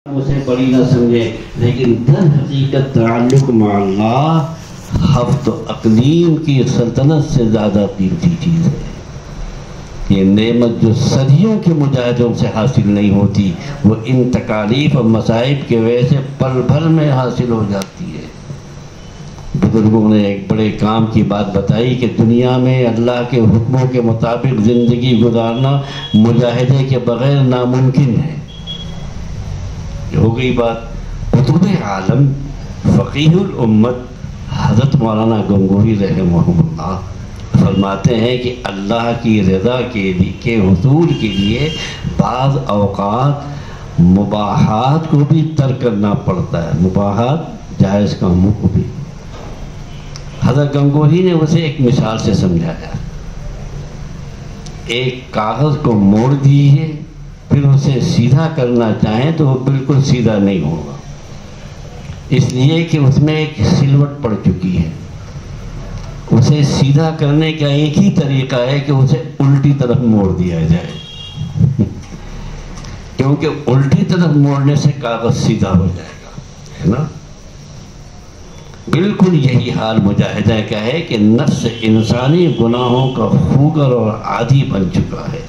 اسے بڑی نہ سمجھیں، لیکن در حقیقت تعلق مع اللہ ہفت اقلیم کی سلطنت سے زیادہ قیمتی چیز ہے۔ یہ نعمت جو صدیوں کے مجاہدوں سے حاصل نہیں ہوتی، وہ ان تکالیف اور مصائب کے وجہ سے پل بھر میں حاصل ہو جاتی ہے۔ بزرگوں نے ایک بڑے کام کی بات بتائی کہ دنیا میں اللہ کے حکموں کے مطابق زندگی گزارنا مجاہدے کے بغیر ناممکن ہے۔ ہو گئی بات۔ قطب عالم فقیہ الامت حضرت مولانا گنگوہی رحمہ اللہ فرماتے ہیں کہ اللہ کی رضا کے حصول کے لیے بعض اوقات مباحات کو بھی ترک کرنا پڑتا ہے، مباحات جائز کاموں کو بھی۔ حضرت گنگوہی نے اسے ایک مثال سے سمجھایا۔ ایک کاغذ کو موڑ دیجیے، پھر اسے سیدھا کرنا چاہیں تو وہ بالکل سیدھا نہیں ہوگا، اس لیے کہ اس میں ایک سلوٹ پڑ چکی ہے۔ اسے سیدھا کرنے کا ایک ہی طریقہ ہے کہ اسے الٹی طرف موڑ دیا جائے، کیونکہ الٹی طرف موڑنے سے کاغذ سیدھا ہو جائے گا، ہے نا؟ بالکل یہی حال مجاہدہ کا ہے کہ نفس انسانی گناہوں کا خوگر اور عادی بن چکا ہے۔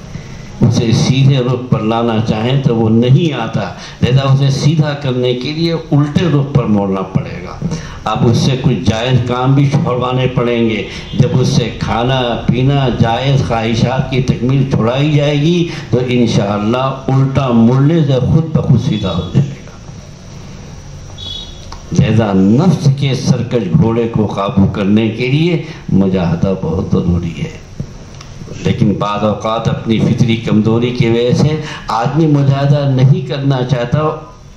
اسے سیدھے رخ پر لانا چاہیں تو وہ نہیں آتا، لہذا اسے سیدھا کرنے کے لیے الٹے رخ پر موڑنا پڑے گا۔ اب اس سے کچھ جائز کام بھی چھوڑوانے پڑیں گے۔ جب اس سے کھانا پینا جائز خواہشات کی تکمیل چھڑائی جائے گی تو انشاءاللہ الٹا مڑنے سے خود بخود سیدھا ہو جائے گا۔ لہذا نفس کے سرکش گھوڑے کو قابو کرنے کے لیے مجاہدہ بہت ضروری ہے۔ لیکن بعض اوقات اپنی فطری کمزوری کی وجہ سے آدمی مجاہدہ نہیں کرنا چاہتا،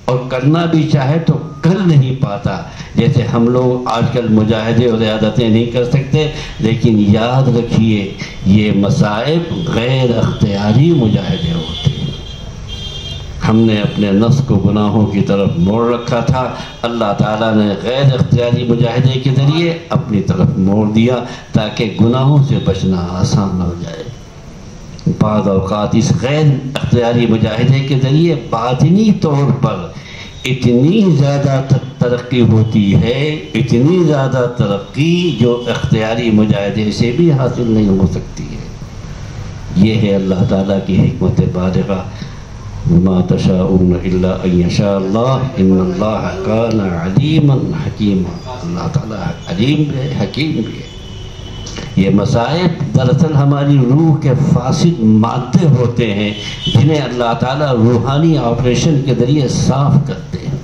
اور کرنا بھی چاہے تو کر نہیں پاتا۔ جیسے ہم لوگ آج کل مجاہدے اور عیادتیں نہیں کر سکتے، لیکن یاد رکھیے یہ مصائب غیر اختیاری مجاہدے ہوتے ہیں۔ ہم نے اپنے نفس کو گناہوں کی طرف موڑ رکھا تھا، اللہ تعالیٰ نے غیر اختیاری مجاہدے کے ذریعے اپنی طرف موڑ دیا تاکہ گناہوں سے بچنا آسان ہو جائے۔ بعض اوقات اس غیر اختیاری مجاہدے کے ذریعے باطنی طور پر اتنی زیادہ ترقی ہوتی ہے، اتنی زیادہ ترقی جو اختیاری مجاہدے سے بھی حاصل نہیں ہو سکتی ہے۔ یہ ہے اللہ تعالیٰ کی حکمت بالغہ۔ وما تشاءون الا ان یشاء اللہ ان اللہ کان علیما حکیما۔ اللہ تعالیٰ علیم بھی ہے، حکیم بھی ہے۔ یہ مصائب دراصل ہماری روح کے فاسد مادے ہوتے ہیں جنہیں اللہ تعالیٰ روحانی آپریشن کے ذریعے صاف کرتے ہیں۔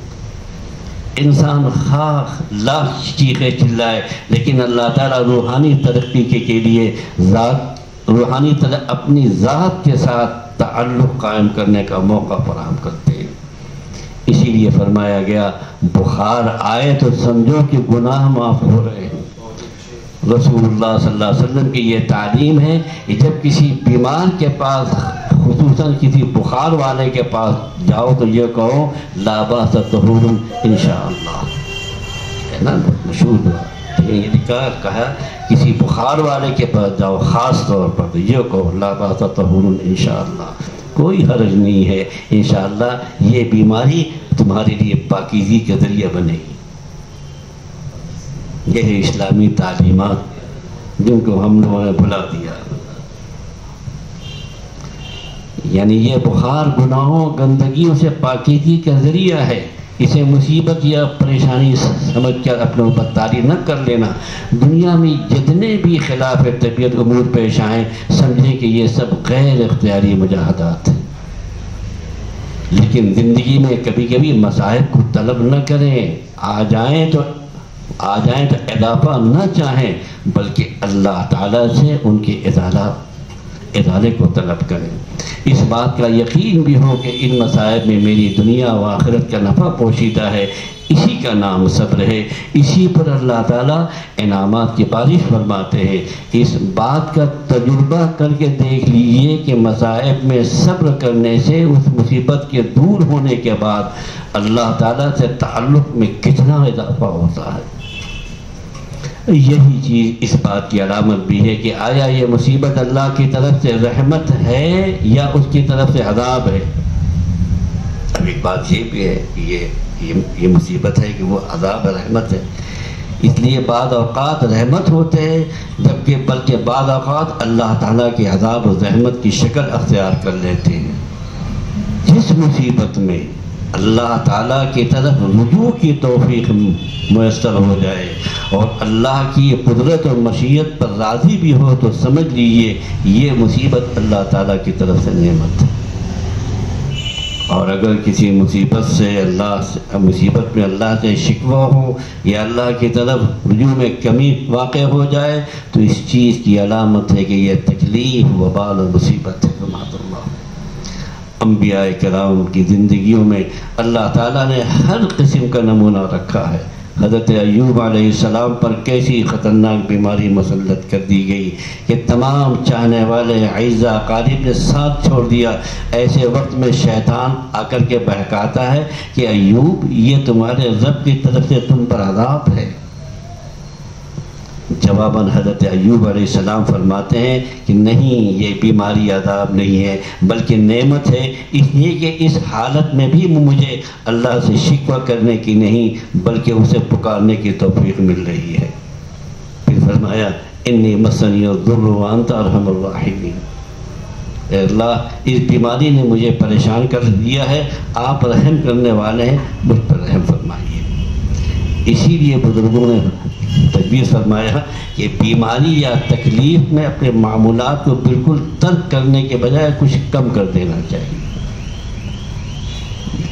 انسان خواہ لاکھ چیخیں چلائے، لیکن اللہ تعالیٰ روحانی ترقی کے لیے روحانی اپنی ذات کے ساتھ تعلق قائم کرنے کا موقع فراہم کرتے ہیں۔ اسی لیے فرمایا گیا بخار آئے تو سمجھو کہ گناہ معاف ہو رہے ہیں۔ رسول اللہ صلی اللہ علیہ وسلم کی یہ تعلیم ہے کہ جب کسی بیمار کے پاس، خصوصاً کسی بخار والے کے پاس جاؤ تو یہ کہو لا باس طہور انشاءاللہ، ہے نا؟ مشہور کہا کسی بخار والے کے پاس جاؤ خاص طور پر تو یہ کہو لا باس طہور انشاءاللہ، کوئی حرج نہیں ہے، انشاءاللہ یہ بیماری تمہارے لیے پاکیزگی کے ذریعہ بنے گی۔ یہ ہے اسلامی تعلیمات جن کو ہم لوگوں نے بھلا دیا۔ یعنی یہ بخار گناہوں گندگیوں سے پاکیزگی کا ذریعہ ہے۔ اسے مصیبت یا پریشانی سمجھ کر اپنے اوپر طاری نہ کر لینا۔ دنیا میں جتنے بھی خلاف طبیعت امور پیش آئیں سمجھیں کہ یہ سب غیر اختیاری مجاہدات ہیں۔ لیکن زندگی میں کبھی کبھی مصائب کو طلب نہ کریں، آ جائیں تو اضافہ نہ چاہیں، بلکہ اللہ تعالیٰ سے ان کے ازالے کو طلب کریں۔ اس بات کا یقین بھی ہو کہ ان مصائب میں میری دنیا و آخرت کا نفع پوشیدہ ہے، اسی کا نام صبر ہے۔ اسی پر اللہ تعالیٰ انعامات کی بارش فرماتے ہیں۔ اس بات کا تجربہ کر کے دیکھ لیجئے کہ مصائب میں صبر کرنے سے اس مصیبت کے دور ہونے کے بعد اللہ تعالیٰ سے تعلق میں کتنا اضافہ ہوتا ہے۔ یہی چیز اس بات کی علامت بھی ہے کہ آیا یہ مصیبت اللہ کی طرف سے رحمت ہے یا اس کی طرف سے عذاب ہے۔ اب ایک بات یہ بھی ہے کہ یہ مصیبت ہے کہ وہ عذاب رحمت ہے، اس لیے بعض اوقات رحمت ہوتے ہیں، جبکہ بلکہ بعض اوقات اللہ تعالیٰ کے عذاب و رحمت کی شکل اختیار کر لیتے ہیں۔ جس مصیبت میں اللہ تعالیٰ کی طرف رجوع کی توفیق میسر ہو جائے اور اللہ کی قدرت اور مشیت پر راضی بھی ہو تو سمجھ لیجیے یہ مصیبت اللہ تعالیٰ کی طرف سے نعمت ہے۔ اور اگر کسی مصیبت میں اللہ سے شکوہ ہو یا اللہ کی طرف رجوع میں کمی واقع ہو جائے تو اس چیز کی علامت ہے کہ یہ تکلیف وبال اور مصیبت ہے۔ انبیاء کرام کی زندگیوں میں اللہ تعالیٰ نے ہر قسم کا نمونہ رکھا ہے۔ حضرت ایوب علیہ السلام پر کیسی خطرناک بیماری مسلط کر دی گئی کہ تمام چاہنے والے اعزاء اقارب نے ساتھ چھوڑ دیا۔ ایسے وقت میں شیطان آ کر کے بہکاتا ہے کہ ایوب یہ تمہارے رب کی طرف سے تم پر عذاب ہے۔ جواباً حضرت ایوب علیہ السلام فرماتے ہیں کہ نہیں، یہ بیماری عذاب نہیں ہے بلکہ نعمت ہے، اس لیے کہ اس حالت میں بھی مجھے اللہ سے شکوہ کرنے کی نہیں بلکہ اسے پکارنے کی توفیق مل رہی ہے۔ پھر فرمایا انی مسنی الضر وانت ارحم الراحمین، اے اللہ اس بیماری نے مجھے پریشان کر دیا ہے، آپ رحم کرنے والے ہیں، مجھ پر رحم فرمائیے۔ اسی لیے بزرگوں نے تدبیر فرمایا کہ بیماری یا تکلیف میں اپنے معمولات کو بالکل ترک کرنے کے بجائے کچھ کم کر دینا چاہیے،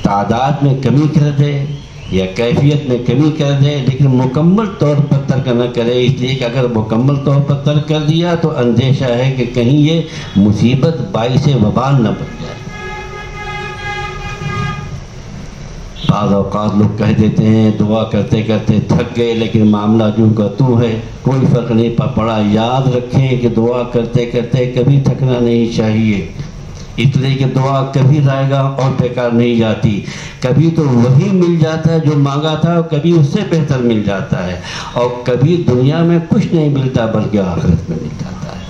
تعداد میں کمی کر دے یا کیفیت میں کمی کر دے، لیکن مکمل طور پر ترک نہ کرے، اس لیے کہ اگر مکمل طور پر ترک کر دیا تو اندیشہ ہے کہ کہیں یہ مصیبت باعث وبال نہ بن جائے۔ بعض اوقات لوگ کہہ دیتے ہیں دعا کرتے کرتے تھک گئے لیکن معاملہ جو کا تو ہے، کوئی فرق نہیں پڑا۔ یاد رکھیں کہ دعا کرتے کرتے کبھی تھکنا نہیں چاہیے، اس لیے کہ دعا کبھی رائے گا اور بیکار نہیں جاتی، کبھی تو وہی مل جاتا ہے جو مانگا تھا اور کبھی اس سے بہتر مل جاتا ہے، اور کبھی دنیا میں کچھ نہیں ملتا بلکہ آخرت میں مل جاتا ہے۔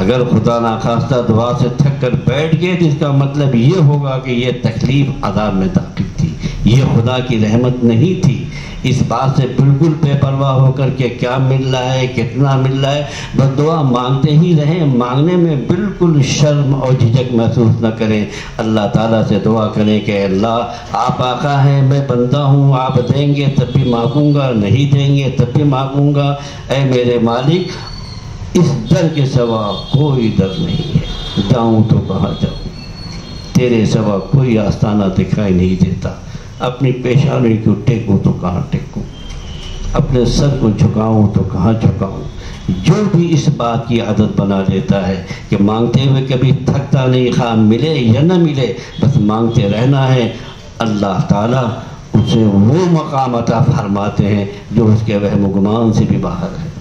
اگر خدا ناخواستہ دعا سے تھک کر بیٹھ گئے تو اس کا مطلب یہ ہوگا کہ یہ تکلیف عذاب میں داخل تھی، یہ خدا کی رحمت نہیں تھی۔ اس بات سے بالکل بے پرواہ ہو کر کے کیا مل رہا ہے کتنا مل رہا ہے، بس دعا مانگتے ہی رہیں، مانگنے میں بالکل شرم اور جھجک محسوس نہ کریں۔ اللہ تعالیٰ سے دعا کریں کہ اللہ آپ آقا ہیں، میں بندہ ہوں، آپ دیں گے تب بھی مانگوں گا، نہیں دیں گے تب بھی مانگوں گا۔ اے میرے مالک اس در کے سوا کوئی در نہیں ہے، جاؤں تو کہاں جاؤں، تیرے سوا کوئی آستانہ دکھائی نہیں دیتا، اپنی پیشانی کو ٹیکوں تو کہاں ٹیکوں، اپنے سر کو جھکاؤں تو کہاں جھکاؤں۔ جو بھی اس بات کی عادت بنا لیتا ہے کہ مانگتے ہوئے کبھی تھکتا نہیں، خواہ ملے یا نہ ملے بس مانگتے رہنا ہے، اللہ تعالیٰ اسے وہ مقام عطا فرماتے ہیں جو اس کے وہم و گمان سے بھی باہر ہے۔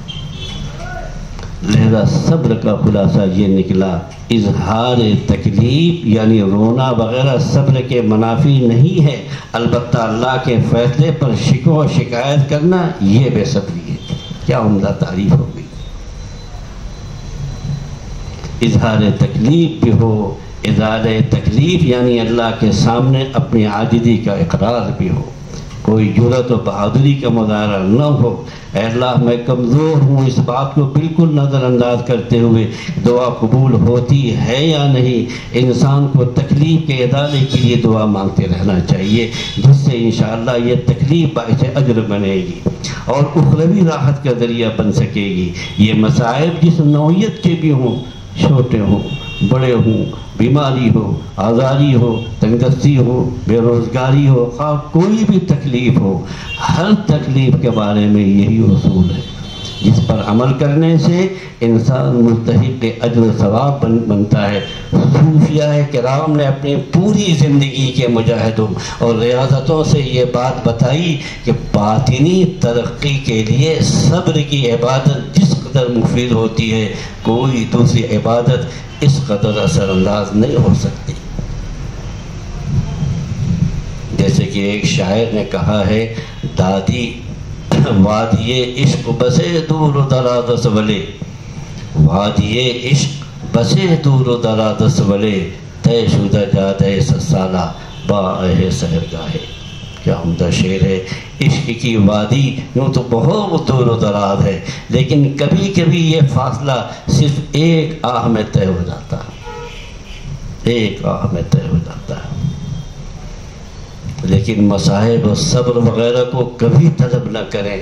لہذا صبر کا خلاصہ یہ نکلا، اظہار تکلیف یعنی رونا وغیرہ صبر کے منافی نہیں ہے، البتہ اللہ کے فیصلے پر شکوہ و شکایت کرنا یہ بے صبری ہے۔ کیا عمدہ تعریف ہوگی، اظہار تکلیف بھی ہو، اظہار تکلیف یعنی اللہ کے سامنے اپنی عاجزی کا اقرار بھی ہو، کوئی جرأت و بہادری کا مظاہرہ نہ ہو، اے اللہ میں کمزور ہوں، اس بات کو بالکل نظر انداز کرتے ہوئے دعا قبول ہوتی ہے یا نہیں۔ انسان کو تکلیف کے ازالے کے لیے دعا مانگتے رہنا چاہیے، جس سے انشاءاللہ یہ تکلیف باعث اجر بنے گی اور اخروی راحت کا ذریعہ بن سکے گی۔ یہ مصائب جس نوعیت کے بھی ہوں، چھوٹے ہوں بڑے ہوں، بیماری ہو، آزاری ہو، تنگ دستی ہو، بے روزگاری ہو، خواہ کوئی بھی تکلیف ہو، ہر تکلیف کے بارے میں یہی اصول ہے جس پر عمل کرنے سے انسان مستحق اجر و ثواب بنتا ہے۔ صوفیاء کرام نے اپنی پوری زندگی کے مجاہدوں اور ریاضتوں سے یہ بات بتائی کہ باطنی ترقی کے لیے صبر کی عبادت جس قدر مفید ہوتی ہے، کوئی دوسری عبادت اس قدر اثر انداز نہیں ہو سکتی۔ جیسے کہ ایک شاعر نے کہا ہے، دادی وادی عشق بسے دور و دراز ولے، وادی عشق بسے دور و دراز ولے، طے شدہ جادہ سالہ باہ سحرگاہ. کیا عمدہ شعر ہے. عشق کی وادی یوں تو بہت دور و دراز ہے، لیکن کبھی کبھی یہ فاصلہ صرف ایک آہ میں طے ہو جاتا ہے، ایک آہ میں طے ہو جاتا ہے. لیکن مصائب اور صبر وغیرہ کو کبھی طلب نہ کریں.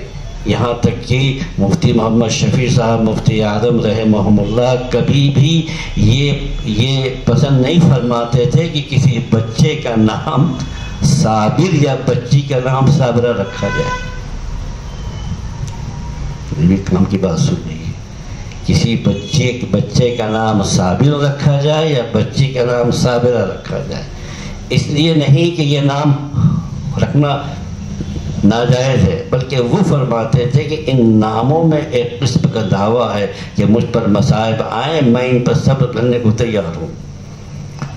یہاں تک کہ مفتی محمد شفیع صاحب مفتی اعظم رحمہم اللہ کبھی بھی یہ پسند نہیں فرماتے تھے کہ کسی بچے کا نام صابر یا بچی کا نام صابرہ رکھا جائے. یہ بھی کام کی بات سن رہی ہے. کسی بچے کا نام صابر رکھا جائے یا بچی کا نام صابرہ رکھا جائے. اس لیے نہیں کہ یہ نام رکھنا ناجائز ہے، بلکہ وہ فرماتے تھے کہ ان ناموں میں ایک قسم کا دعویٰ ہے کہ مجھ پر مصائب آئیں، میں ان پر صبر کرنے کو تیار ہوں.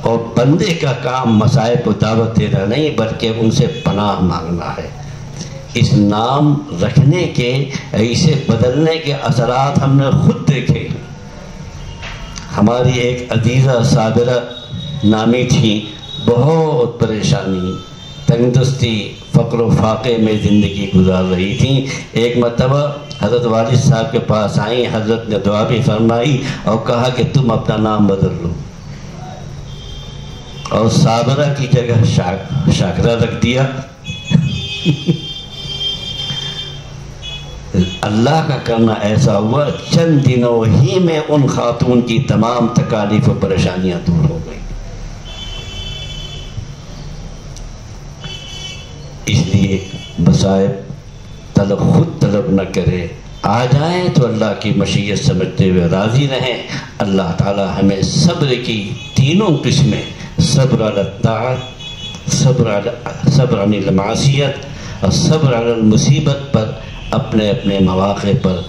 اور بندے کا کام مصائب کو دعوت دینا نہیں بلکہ ان سے پناہ مانگنا ہے. اس نام رکھنے کے، اسے بدلنے کے اثرات ہم نے خود دیکھے. ہماری ایک عزیزہ صابرہ نامی تھی، بہت پریشانی، تنگدستی، فقر و فاقے میں زندگی گزار رہی تھیں. ایک مرتبہ حضرت والد صاحب کے پاس آئیں. حضرت نے دعا بھی فرمائی اور کہا کہ تم اپنا نام بدل لو، اور صابرہ کی جگہ شاکرہ رکھ دیا. اللہ کا کرنا ایسا ہوا، چند دنوں ہی میں ان خاتون کی تمام تکالیف و پریشانیاں دور ہو گئی. اس لیے مصائب خود طلب نہ کرے، آ جائیں تو اللہ کی مشیت سمجھتے ہوئے راضی رہیں. اللہ تعالی ہمیں صبر کی تینوں قسمیں، صبر علی الطاعت، صبر عن المعصیت اور صبر علی المصیبت پر اپنے اپنے مواقع پر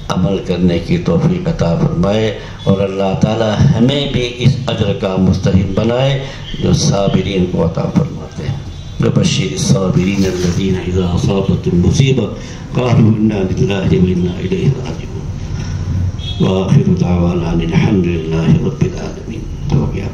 عمل کرنے کی توفیق عطا فرمائے. اور اللہ تعالی ہمیں بھی اس اجر کا مستحق بنائے جو صابرین کو عطا فرماتے ہیں. وبشر الصابرین الذین اذا اصابتهم مصیبہ قالوا انا للہ وانا الیہ راجعون. وآخر دعوانا الحمد للہ رب العالمین. ہو گیا.